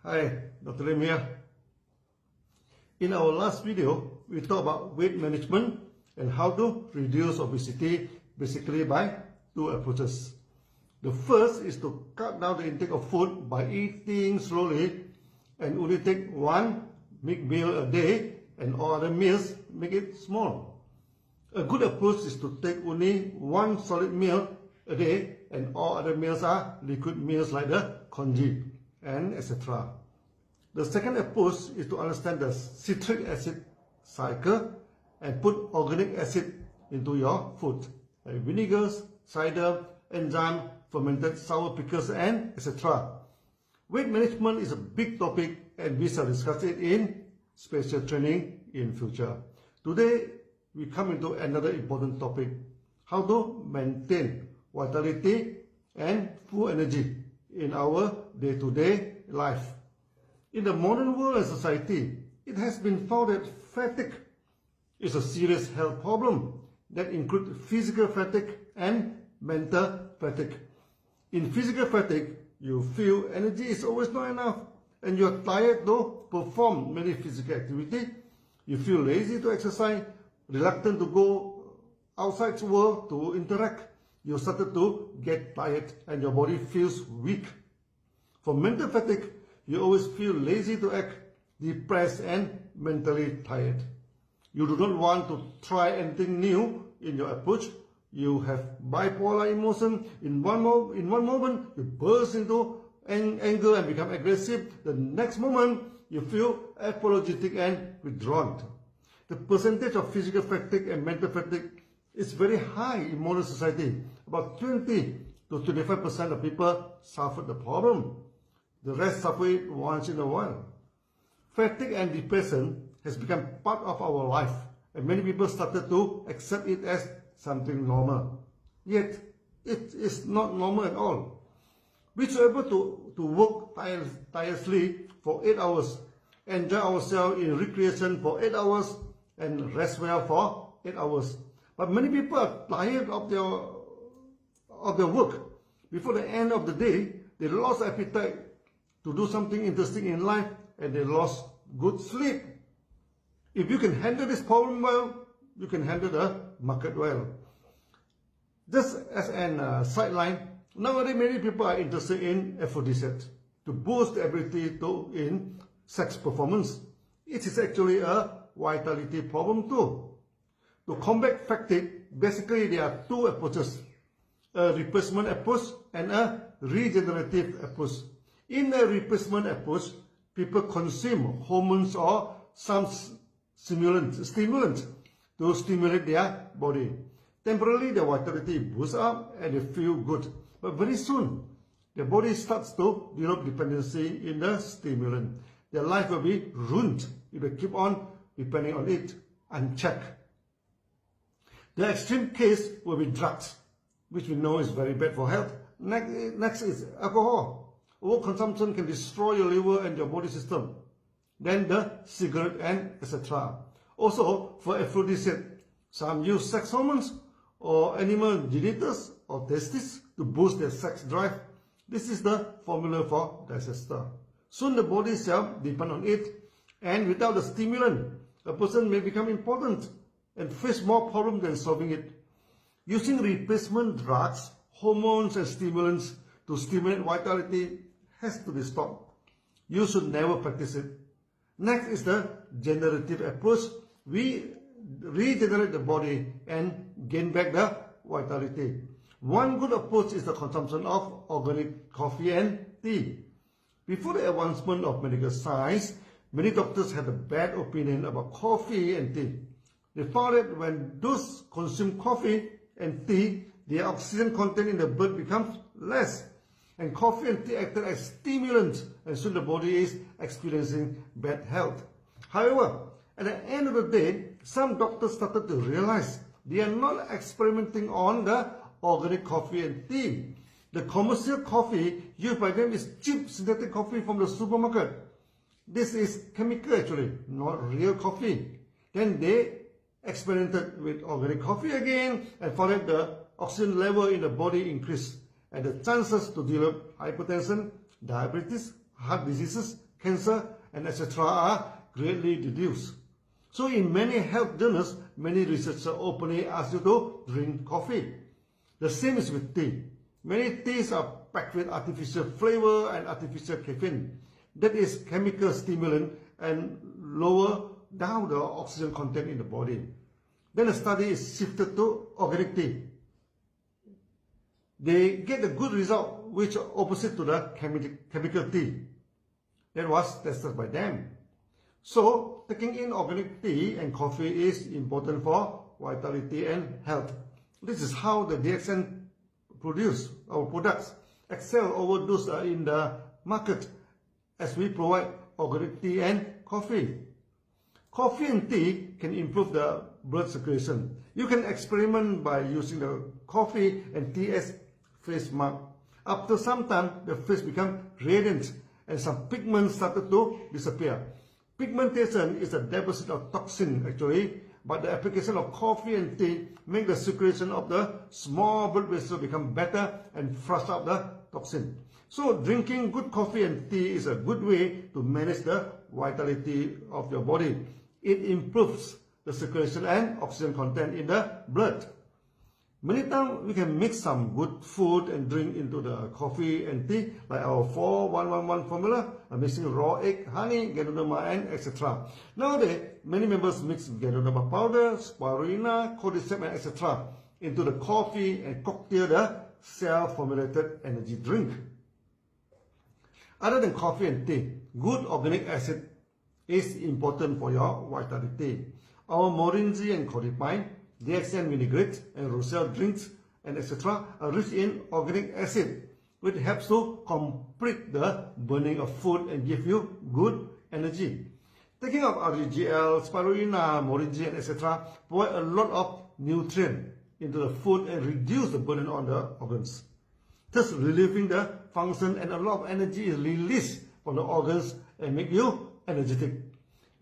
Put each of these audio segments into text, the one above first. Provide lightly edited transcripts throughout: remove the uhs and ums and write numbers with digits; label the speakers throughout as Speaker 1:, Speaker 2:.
Speaker 1: Hi, Dr. Lim here. In our last video, we talked about weight management and how to reduce obesity basically by two approaches. The first is to cut down the intake of food by eating slowly and only take one big meal a day, and all other meals make it small. A good approach is to take only one solid meal a day and all other meals are liquid meals like the congee and etc. The second approach is to understand the citric acid cycle and put organic acid into your food, like vinegars, cider, enzyme, fermented sour pickles, and etc. Weight management is a big topic and we shall discuss it in special training in future. Today, we come into another important topic, how to maintain vitality and full energy in our day-to-day life. In the modern world and society, it has been found that fatigue is a serious health problem that includes physical fatigue and mental fatigue. In physical fatigue, you feel energy is always not enough and you are tired to perform many physical activity. You feel lazy to exercise, reluctant to go outside the world to interact. You started to get tired and your body feels weak. For mental fatigue, you always feel lazy to act, depressed and mentally tired. You do not want to try anything new in your approach. You have bipolar emotion. In one moment, you burst into anger and become aggressive. The next moment, you feel apologetic and withdrawn. The percentage of physical fatigue and mental fatigue is very high in modern society. About 20 to 25% of people suffer the problem. The rest suffer it once in a while. Fatigue and depression has become part of our life, and many people started to accept it as something normal. Yet, it is not normal at all. We should be able to work tirelessly for 8 hours, enjoy ourselves in recreation for 8 hours, and rest well for 8 hours. But many people are tired of their work. Before the end of the day, they lost appetite to do something interesting in life and they lost good sleep. If you can handle this problem well, you can handle the market well. Just as an sideline, nowadays many people are interested in aphrodisiacs to boost the ability in sex performance. It is actually a vitality problem too. To combat fatigue, basically there are two approaches, a replacement approach and a regenerative approach. In a replacement approach, people consume hormones or some stimulant to stimulate their body. Temporarily, the vitality boosts up and they feel good. But very soon, the body starts to develop dependency in the stimulant. Their life will be ruined if they keep on depending on it unchecked. The extreme case will be drugs, which we know is very bad for health. Next is alcohol. Overconsumption can destroy your liver and your body system. Then the cigarette and etc. Also, for aphrodisiac, some use sex hormones or animal genitals or testes to boost their sex drive. This is the formula for disaster. Soon the body itself depends on it, and without the stimulant, a person may become impotent and face more problems than solving it. Using replacement drugs, hormones and stimulants to stimulate vitality has to be stopped. You should never practice it. Next is the generative approach. We regenerate the body and gain back the vitality. One good approach is the consumption of organic coffee and tea. Before the advancement of medical science, many doctors had a bad opinion about coffee and tea. They found that when those consume coffee and tea, the oxygen content in the blood becomes less. And coffee and tea acted as stimulants, and soon the body is experiencing bad health. However, at the end of the day, some doctors started to realize they are not experimenting on the organic coffee and tea. The commercial coffee used by them is cheap synthetic coffee from the supermarket. This is chemical actually, not real coffee. Then they experimented with organic coffee again and found that the oxygen level in the body increased and the chances to develop hypertension, diabetes, heart diseases cancer, and etc. are greatly reduced. So in many health journals, many researchers openly ask you to drink coffee. The same is with tea. Many teas are packed with artificial flavor and artificial caffeine. That is chemical stimulant and lower down the oxygen content in the body. Then a study is shifted to organic tea. They get a good result which are opposite to the chemical tea that was tested by them. So taking in organic tea and coffee is important for vitality and health. This is how the Dxn produce our products excel over those in the market, as we provide organic tea and coffee. Coffee and tea can improve the blood circulation. You can experiment by using the coffee and tea as face mask. After some time, the face becomes radiant and some pigments started to disappear. Pigmentation is a deposit of toxin actually, but the application of coffee and tea make the circulation of the small blood vessels become better and flush out the toxin. So drinking good coffee and tea is a good way to manage the vitality of your body. It improves the circulation and oxygen content in the blood. Many times we can mix some good food and drink into the coffee and tea, like our 4-1-1-1 formula, mixing raw egg, honey, ganoderma, and etc. Nowadays, many members mix ganoderma powder, spirulina, cordyceps, and etc. into the coffee and cocktail the self-formulated energy drink. Other than coffee and tea, good organic acid is important for your vitality. Our moringa and codipine, Dxn vinaigrette and roselle drinks and etc. are rich in organic acid, which helps to complete the burning of food and give you good energy. Taking of RGL, spirulina, moringa and etc. provide a lot of nutrients into the food and reduce the burden on the organs, thus relieving the function, and a lot of energy is released from the organs and make you energetic.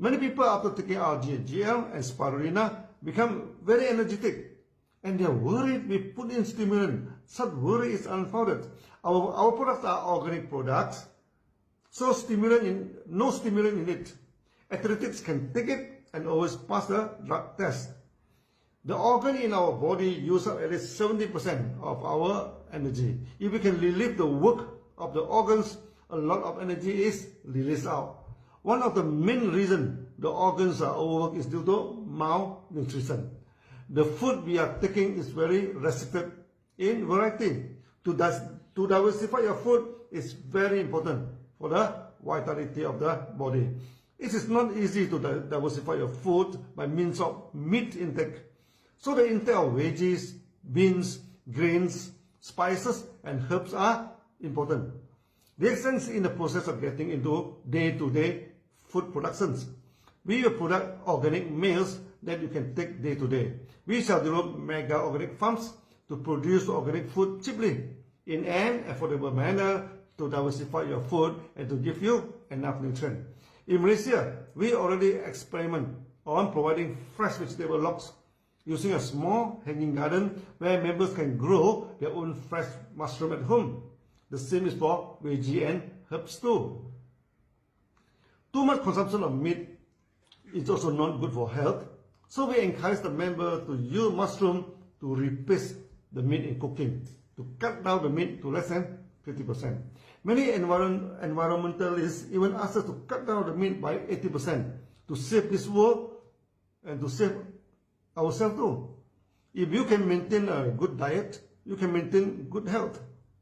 Speaker 1: Many people after taking RGL and spirulina become very energetic, and they are worried we put in stimulant. Such worry is unfounded. Our products are organic products, so no stimulant in it. Athletics can take it and always pass the drug test. The organ in our body use up at least 70% of our energy. If we can relieve the work of the organs, a lot of energy is released out. One of the main reasons the organs are overworked is due to malnutrition. The food we are taking is very restricted in variety. To diversify your food is very important for the vitality of the body. It is not easy to diversify your food by means of meat intake. So the intake of veggies, beans, grains, spices and herbs are important. The essence in the process of getting into day-to-day food productions. We will produce organic meals that you can take day to day. We shall develop mega organic farms to produce organic food cheaply in an affordable manner to diversify your food and to give you enough nutrients. In Malaysia, we already experiment on providing fresh vegetable logs using a small hanging garden where members can grow their own fresh mushroom at home. The same is for veggie and herbs too. Too much consumption of meat is also not good for health, so we encourage the member to use mushroom to replace the meat in cooking, to cut down the meat to less than 50%. Many environmentalists even ask us to cut down the meat by 80% to save this world and to save ourselves too. If you can maintain a good diet, you can maintain good health.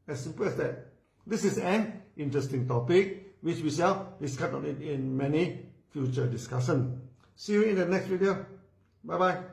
Speaker 1: As simple as that. This is an interesting topic which we shall discuss on it in many future discussions. See you in the next video. Bye bye.